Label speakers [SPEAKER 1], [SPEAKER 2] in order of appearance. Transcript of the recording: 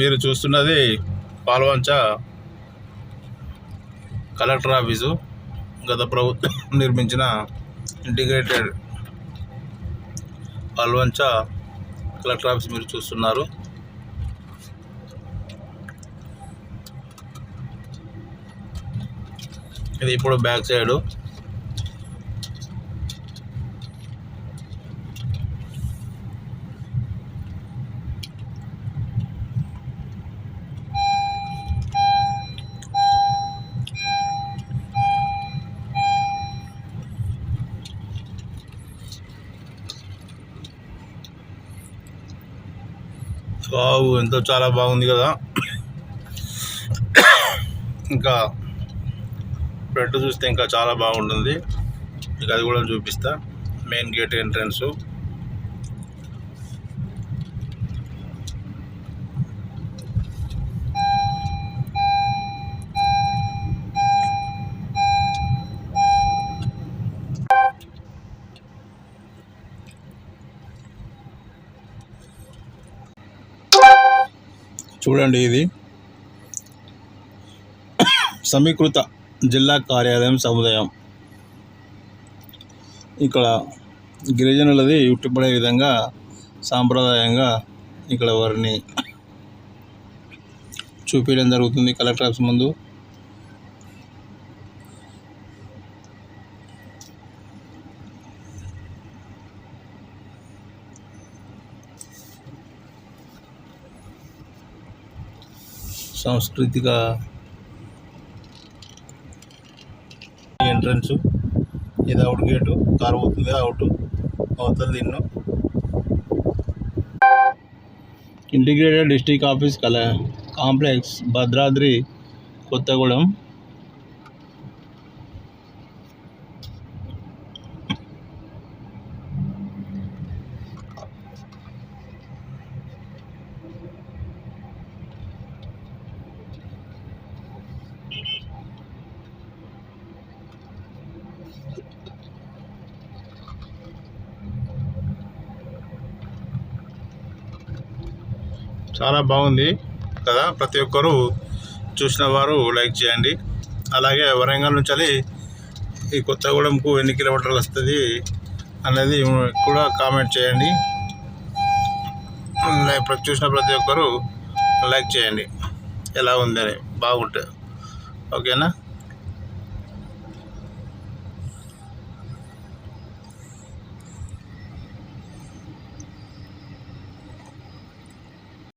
[SPEAKER 1] మీరు చూస్తున్నది Palvancha collector office. గత ప్రభుత్వం నిర్మించిన ఇంటిగ్రేటెడ్ పాల్వంచ కలెక్టర్ ఆఫీస్ మీరు చూస్తున్నారు. ఇది ఇప్పుడు బ్యాక్ సైడు. వావ్, ఎంతో చాలా బాగుంది కదా. ఇంకా ఫ్రంట్ చూస్తే ఇంకా చాలా బాగుంటుంది. మీకు అది కూడా చూపిస్తా. Main gate entrance. చూడండి, ఇది సమీకృత జిల్లా కార్యాలయం సముదాయం. ఇక్కడ గిరిజనులది ఉట్టిపడే విధంగా సాంప్రదాయంగా ఇక్కడ వారిని చూపించడం జరుగుతుంది కలెక్టర్ ఆఫీస్ ముందు. సాంస్కృతిక ఎంట్రన్స్. ఇది అవుట్ గేటు. కారు పోతుంది అవుట్ అవుతుంది. ఇన్ను integrated district office complex, Bhadradri Kothagudem. చాలా బాగుంది కదా. ప్రతి ఒక్కరూ చూసిన వారు లైక్ చేయండి. అలాగే వరంగల్ నుంచి ఈ కొత్తగూడెంకు ఎన్ని కిలోమీటర్లు వస్తుంది అనేది కూడా కామెంట్ చేయండి. చూసిన ప్రతి ఒక్కరూ లైక్ చేయండి. ఎలా ఉందని బాగుంటుంది. ఓకేనా.